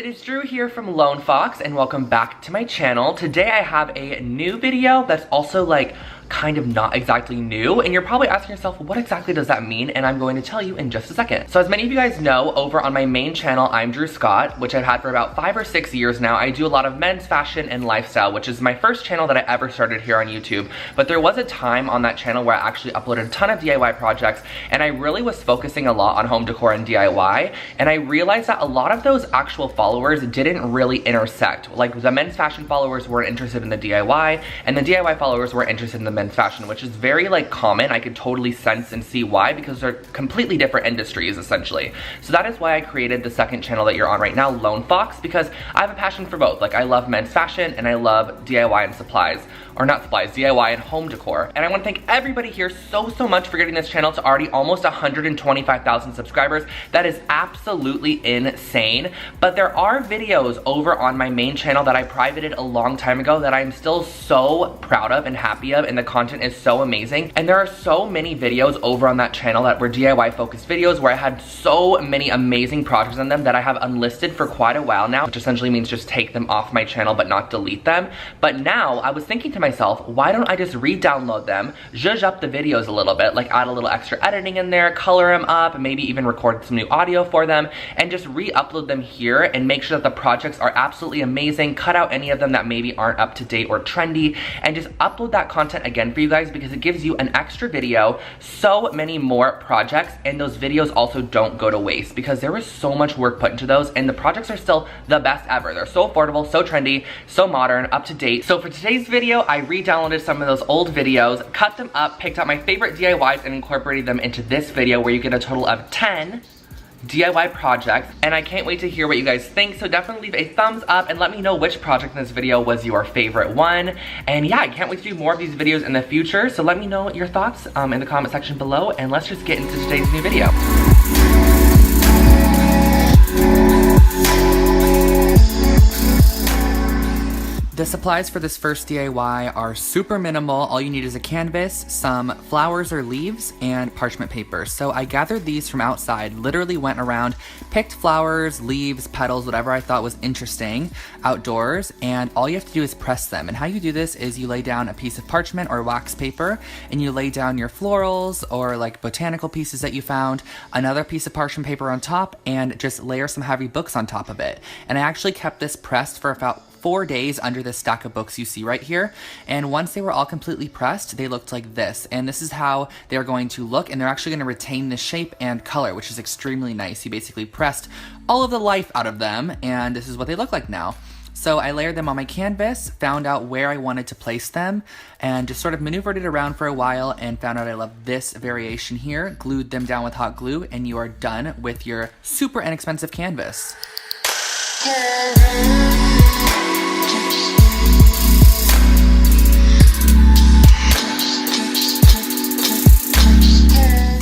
it is Drew here from Lone Fox and welcome back to my channel. Today I have a new video that's also like kind of not exactly new, and you're probably asking yourself, what exactly does that mean? And I'm going to tell you in just a second. So as many of you guys know, over on my main channel, I'm Drew Scott, which I've had for about 5 or 6 years now. I do a lot of men's fashion and lifestyle, which is my first channel that I ever started here on YouTube. But there was a time on that channel where I actually uploaded a ton of DIY projects, and I really was focusing a lot on home decor and DIY, and I realized that a lot of those actual followers didn't really intersect. Like the men's fashion followers weren't interested in the DIY, and the DIY followers were interested in the men's fashion, which is very like common. I could totally sense and see why, because they're completely different industries essentially. So that is why I created the second channel that you're on right now, Lone Fox, because I have a passion for both. Like I love men's fashion and I love DIY and supplies. Or not supplies, DIY and home decor. And I want to thank everybody here so much for getting this channel to already almost 125,000 subscribers. That is absolutely insane. But there are videos over on my main channel that I privated a long time ago that I'm still so proud of and happy of, and the content is so amazing. And there are so many videos over on that channel that were DIY focused videos where I had so many amazing projects in them that I have unlisted for quite a while now, which essentially means just take them off my channel but not delete them. But now I was thinking to myself, why don't I just re-download them, zhuzh up the videos a little bit, like add a little extra editing in there, color them up, maybe even record some new audio for them, and just re-upload them here and make sure that the projects are absolutely amazing, cut out any of them that maybe aren't up to date or trendy, and just upload that content again for you guys, because it gives you an extra video, so many more projects, and those videos also don't go to waste because there was so much work put into those, and the projects are still the best ever. They're so affordable, so trendy, so modern, up to date. So for today's video, I re-downloaded some of those old videos, cut them up, picked out my favorite DIYs, and incorporated them into this video where you get a total of 10 DIY projects, and I can't wait to hear what you guys think. So definitely leave a thumbs up and let me know which project in this video was your favorite one. And yeah, I can't wait to do more of these videos in the future, so let me know your thoughts in the comment section below, and let's just get into today's new video. The supplies for this first DIY are super minimal. All you need is a canvas, some flowers or leaves, and parchment paper. So I gathered these from outside, literally went around, picked flowers, leaves, petals, whatever I thought was interesting outdoors, and all you have to do is press them. And how you do this is you lay down a piece of parchment or wax paper, and you lay down your florals or like botanical pieces that you found, another piece of parchment paper on top, and just layer some heavy books on top of it. And I actually kept this pressed for about 4 days under this stack of books you see right here, and once they were all completely pressed, they looked like this, and this is how they're going to look, and they're actually going to retain the shape and color, which is extremely nice. You basically pressed all of the life out of them, and this is what they look like now. So I layered them on my canvas, found out where I wanted to place them, and just sort of maneuvered it around for a while and found out I love this variation here, glued them down with hot glue, and you are done with your super inexpensive canvas.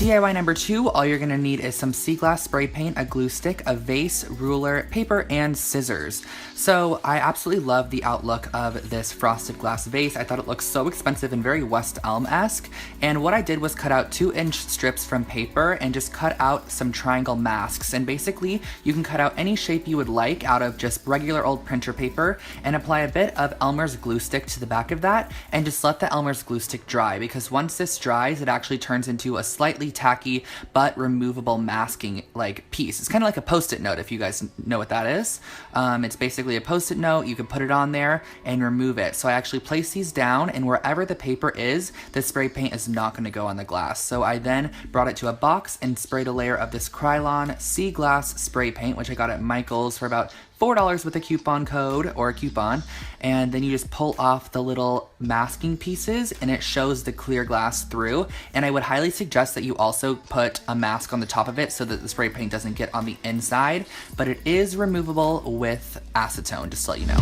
DIY number 2, all you're gonna need is some sea glass spray paint, a glue stick, a vase, ruler, paper, and scissors. So I absolutely love the outlook of this frosted glass vase. I thought it looked so expensive and very West Elm-esque. And what I did was cut out 2-inch strips from paper and just cut out some triangle masks. And basically, you can cut out any shape you would like out of just regular old printer paper and apply a bit of Elmer's glue stick to the back of that and just let the Elmer's glue stick dry, because once this dries, it actually turns into a slightly tacky but removable masking like piece. It's kind of like a post-it note, if you guys know what that is. It's basically a post-it note. You can put it on there and remove it. So I actually place these down, and wherever the paper is, the spray paint is not going to go on the glass. So I then brought it to a box and sprayed a layer of this Krylon Sea Glass spray paint, which I got at Michael's for about $4 with a coupon code or a coupon, and then you just pull off the little masking pieces and it shows the clear glass through. And I would highly suggest that you also put a mask on the top of it so that the spray paint doesn't get on the inside, but it is removable with acetone, just to let you know.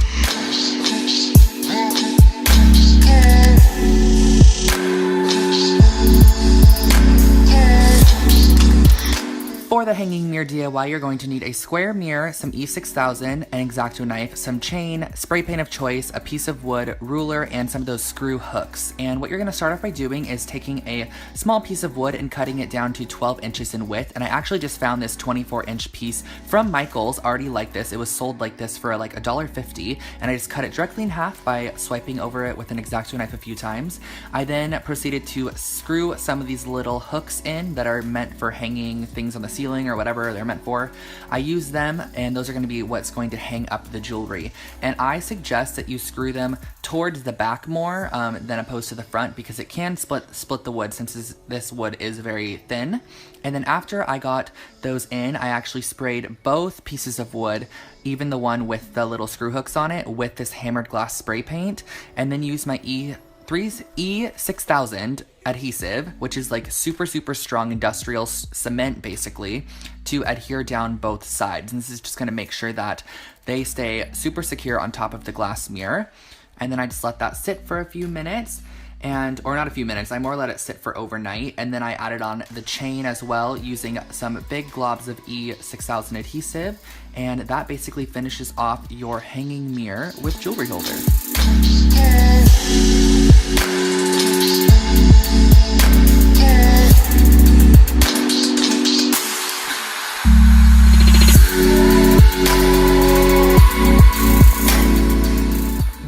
For the hanging mirror DIY, you're going to need a square mirror, some E6000, an X-Acto knife, some chain, spray paint of choice, a piece of wood, ruler, and some of those screw hooks. And what you're gonna start off by doing is taking a small piece of wood and cutting it down to 12 inches in width. And I actually just found this 24-inch piece from Michael's already like this. It was sold like this for like $1.50, and I just cut it directly in half by swiping over it with an X-Acto knife a few times. I then proceeded to screw some of these little hooks in that are meant for hanging things on the ceiling or whatever they're meant for. I use them, and those are going to be what's going to hang up the jewelry. And I suggest that you screw them towards the back more than opposed to the front, because it can split the wood, since this wood is very thin. And then after I got those in, I actually sprayed both pieces of wood, even the one with the little screw hooks on it, with this hammered glass spray paint, and then used my E6000 adhesive, which is like super strong industrial cement basically, to adhere down both sides. And this is just going to make sure that they stay super secure on top of the glass mirror. And then I just let that sit for a few minutes, or not a few minutes, I more let it sit for overnight. And then I added on the chain as well, using some big globs of E6000 adhesive, and that basically finishes off your hanging mirror with jewelry holders.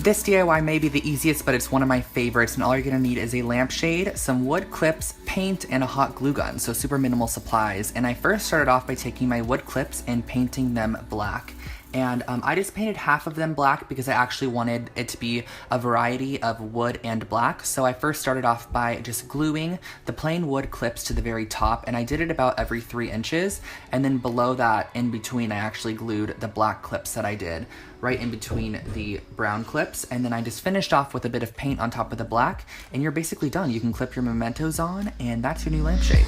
This DIY may be the easiest, but it's one of my favorites, and all you're gonna need is a lampshade, some wood clips, paint, and a hot glue gun, so super minimal supplies. And I first started off by taking my wood clips and painting them black. And I just painted half of them black because I actually wanted it to be a variety of wood and black. So I first started off by just gluing the plain wood clips to the very top, and I did it about every 3 inches. And then below that, in between, I actually glued the black clips that I did right in between the brown clips. And then I just finished off with a bit of paint on top of the black, and you're basically done. You can clip your mementos on, and that's your new lampshade.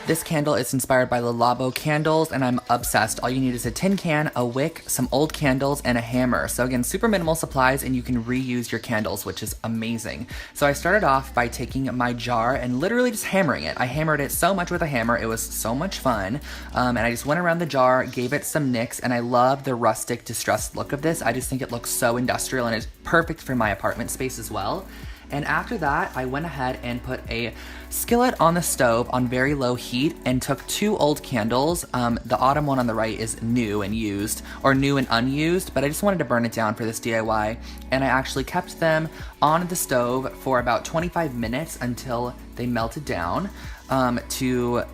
This candle is inspired by the Labo candles, and I'm obsessed. All you need is a tin can, a wick, some old candles, and a hammer. So again, super minimal supplies, and you can reuse your candles, which is amazing. So I started off by taking my jar and literally just hammering it. I hammered it so much with a hammer, it was so much fun. And I just went around the jar, gave it some nicks, and I love the rustic, distressed look of this. I just think it looks so industrial, and it's perfect for my apartment space as well. And after that, I went ahead and put a skillet on the stove on very low heat and took 2 old candles. The autumn one on the right is new and used, or new and unused, but I just wanted to burn it down for this DIY. And I actually kept them on the stove for about 25 minutes until they melted down to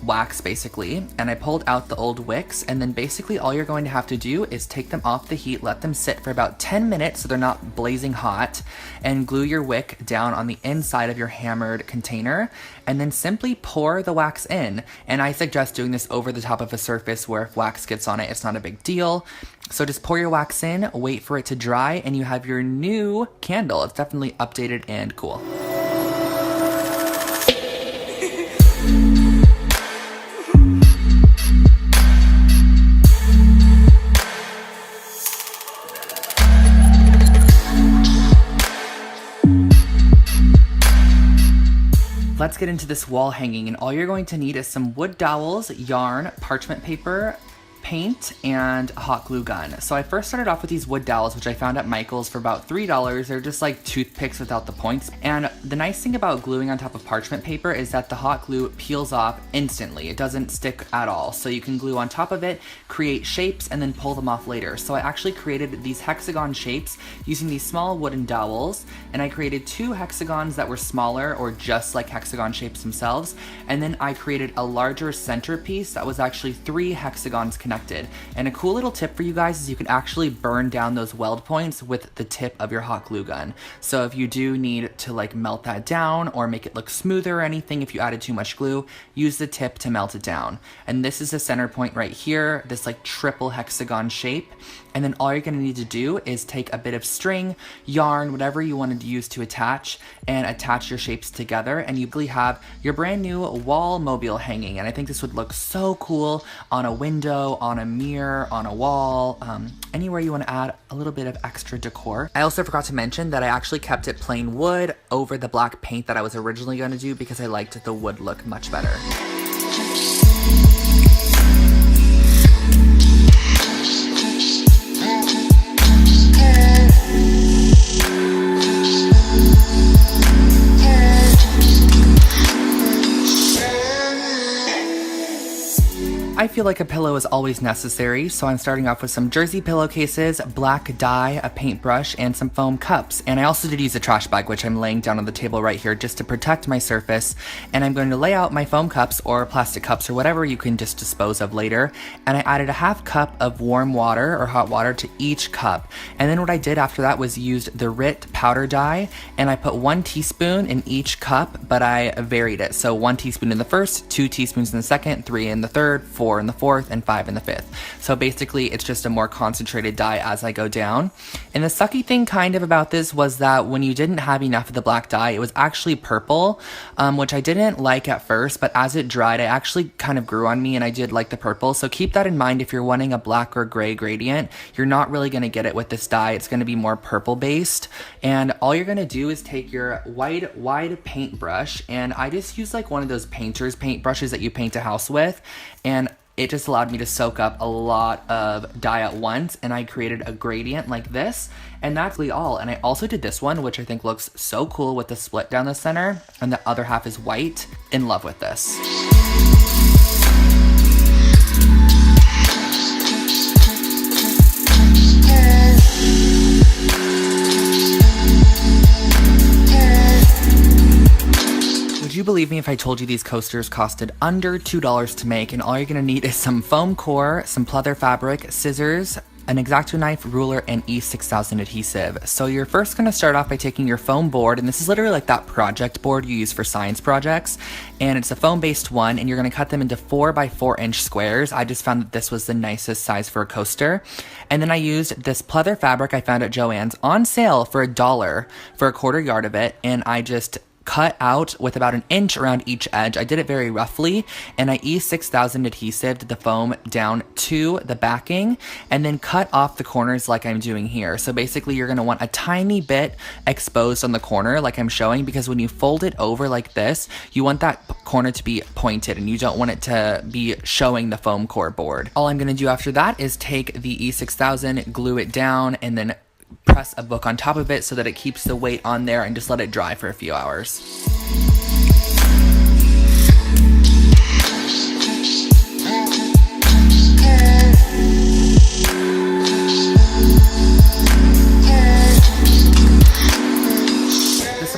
wax basically. And I pulled out the old wicks, and then basically all you're going to have to do is take them off the heat, let them sit for about 10 minutes so they're not blazing hot, and glue your wick down on the inside of your hammered container, and then simply pour the wax in. And I suggest doing this over the top of a surface where if wax gets on it, it's not a big deal. So just pour your wax in, wait for it to dry, and you have your new candle. It's definitely updated and cool. Let's get into this wall hanging, and all you're going to need is some wood dowels, yarn, parchment paper, paint, and a hot glue gun. So I first started off with these wood dowels, which I found at Michael's for about $3. They're just like toothpicks without the points. And the nice thing about gluing on top of parchment paper is that the hot glue peels off instantly. It doesn't stick at all. So you can glue on top of it, create shapes, and then pull them off later. So I actually created these hexagon shapes using these small wooden dowels, and I created 2 hexagons that were smaller, or just like hexagon shapes themselves. And then I created a larger centerpiece that was actually 3 hexagons connected. And a cool little tip for you guys is you can actually burn down those weld points with the tip of your hot glue gun. So if you do need to like melt that down or make it look smoother or anything, if you added too much glue, use the tip to melt it down. And this is the center point right here, this like triple hexagon shape. And then all you're gonna need to do is take a bit of string, yarn, whatever you wanted to use to attach, and attach your shapes together, and you really have your brand new wall mobile hanging. And I think this would look so cool on a window, on a mirror, on a wall, anywhere you want to add a little bit of extra decor. I also forgot to mention that I actually kept it plain wood over the black paint that I was originally going to do because I liked the wood look much better. I feel like a pillow is always necessary, so I'm starting off with some jersey pillowcases, black dye, a paintbrush, and some foam cups. And I also did use a trash bag, which I'm laying down on the table right here just to protect my surface. And I'm going to lay out my foam cups or plastic cups or whatever you can just dispose of later. And I added a half cup of warm water or hot water to each cup. And then what I did after that was used the RIT powder dye, and I put 1 teaspoon in each cup, but I varied it. So 1 teaspoon in the first, 2 teaspoons in the second, 3 in the third, 4 in the fourth, and 5 in the fifth. So basically it's just a more concentrated dye as I go down. And the sucky thing kind of about this was that when you didn't have enough of the black dye, it was actually purple, which I didn't like at first, but as it dried, it actually kind of grew on me and I did like the purple. So keep that in mind if you're wanting a black or gray gradient. You're not really going to get it with this dye. It's going to be more purple based. And all you're going to do is take your wide paintbrush, and I just use like one of those painter's paintbrushes that you paint a house with, and it just allowed me to soak up a lot of dye at once, and I created a gradient like this, and that's really all. And I also did this one, which I think looks so cool with the split down the center, and the other half is white. In love with this. Would you believe me if I told you these coasters costed under $2 to make, and all you're gonna need is some foam core, some pleather fabric, scissors, an X-Acto knife, ruler, and E6000 adhesive. So you're first gonna start off by taking your foam board, and this is literally like that project board you use for science projects, and it's a foam-based one, and you're gonna cut them into 4 by 4 inch squares. I just found that this was the nicest size for a coaster. And then I used this pleather fabric I found at Joann's on sale for $1 for a 1/4 yard of it, and I just cut out with about 1 inch around each edge. I did it very roughly, and I E6000 adhesived the foam down to the backing and then cut off the corners like I'm doing here. So basically you're gonna want a tiny bit exposed on the corner like I'm showing, because when you fold it over like this, you want that corner to be pointed and you don't want it to be showing the foam core board. All I'm gonna do after that is take the E6000, glue it down, and then press a book on top of it so that it keeps the weight on there, and just let it dry for a few hours.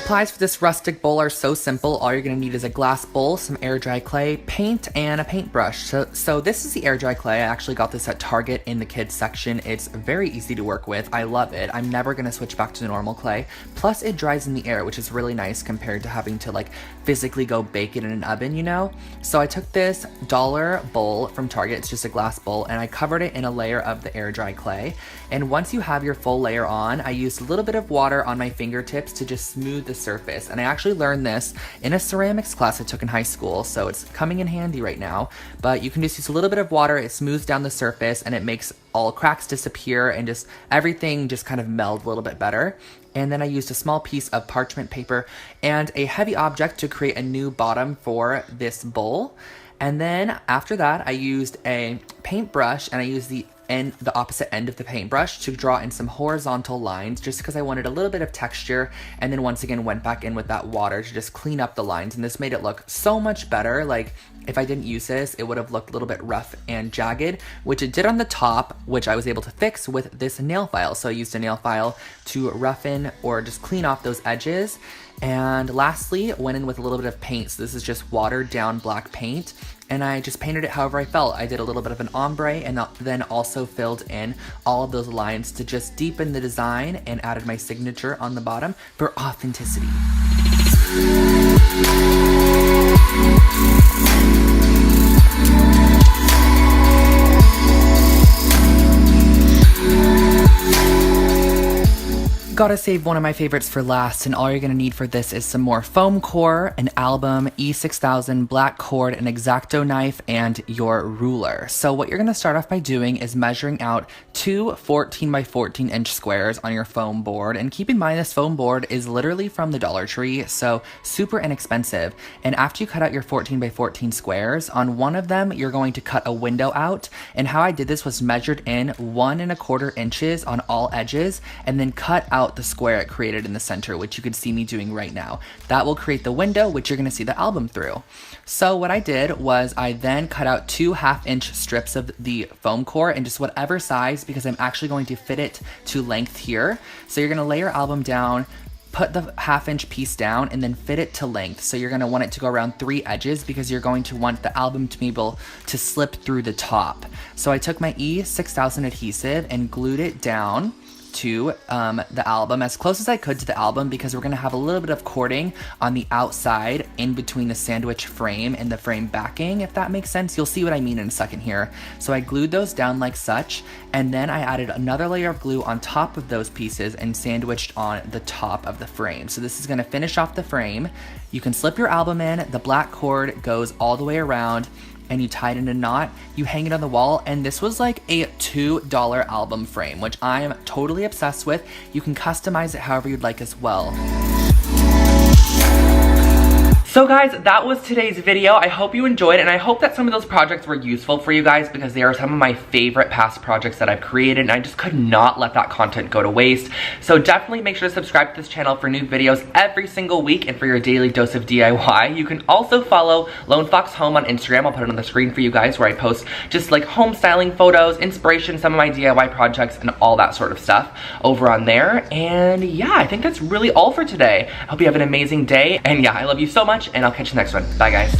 Supplies for this rustic bowl are so simple. All you're gonna need is a glass bowl, some air dry clay, paint, and a paintbrush. So this is the air dry clay. I actually got this at Target in the kids section. It's very easy to work with. I love it. I'm never gonna switch back to the normal clay. Plus it dries in the air, which is really nice compared to having to like physically go bake it in an oven, you know? So I took this dollar bowl from Target. It's just a glass bowl, and I covered it in a layer of the air dry clay. And once you have your full layer on, I used a little bit of water on my fingertips to just smooth the surface. And I actually learned this in a ceramics class I took in high school, so it's coming in handy right now. But you can just use a little bit of water, it smooths down the surface, and it makes all cracks disappear and just everything just kind of meld a little bit better. And then I used a small piece of parchment paper and a heavy object to create a new bottom for this bowl. And then after that, I used a paintbrush, and I used the opposite end of the paintbrush to draw in some horizontal lines, just because I wanted a little bit of texture, and then once again went back in with that water to just clean up the lines, and this made it look so much better. Like if I didn't use this, it would have looked a little bit rough and jagged, which it did on the top, which I was able to fix with this nail file. So I used a nail file to roughen or just clean off those edges. And lastly, went in with a little bit of paint. So this is just watered down black paint, and I just painted it however I felt. I did a little bit of an ombre, and then also filled in all of those lines to just deepen the design, and added my signature on the bottom for authenticity. Gotta save one of my favorites for last, and all you're gonna need for this is some more foam core, an album, E6000, black cord, an X-Acto knife, and your ruler. So what you're gonna start off by doing is measuring out two 14 by 14 inch squares on your foam board. And keep in mind, this foam board is literally from the Dollar Tree, so super inexpensive. And after you cut out your 14 by 14 squares, on one of them, you're going to cut a window out. And how I did this was measured in 1 1/4 inches on all edges, and then cut out the square it created in the center, which you could see me doing right now. That will create the window, which you're gonna see the album through. So what I did was I then cut out 2 1/2-inch strips of the foam core in just whatever size, because I'm actually going to fit it to length here. So you're gonna lay your album down, put the 1/2-inch piece down, and then fit it to length. So you're gonna want it to go around 3 edges, because you're going to want the album to be able to slip through the top. So I took my E6000 adhesive and glued it down to the album, as close as I could to the album, because we're gonna have a little bit of cording on the outside in between the sandwich frame and the frame backing, if that makes sense. You'll see what I mean in a second here. So I glued those down like such, and then I added another layer of glue on top of those pieces and sandwiched on the top of the frame. So this is gonna finish off the frame. You can slip your album in, the black cord goes all the way around, and you tie it in a knot, you hang it on the wall, and this was like a $2 album frame, which I am totally obsessed with. You can customize it however you'd like as well. So guys, that was today's video. I hope you enjoyed, and I hope that some of those projects were useful for you guys, because they are some of my favorite past projects that I've created, and I just could not let that content go to waste. So definitely make sure to subscribe to this channel for new videos every single week and for your daily dose of DIY. You can also follow Lone Fox Home on Instagram. I'll put it on the screen for you guys, where I post just like home styling photos, inspiration, some of my DIY projects, and all that sort of stuff over on there. And yeah, I think that's really all for today. I hope you have an amazing day, and yeah, I love you so much, and I'll catch you next one. Bye guys.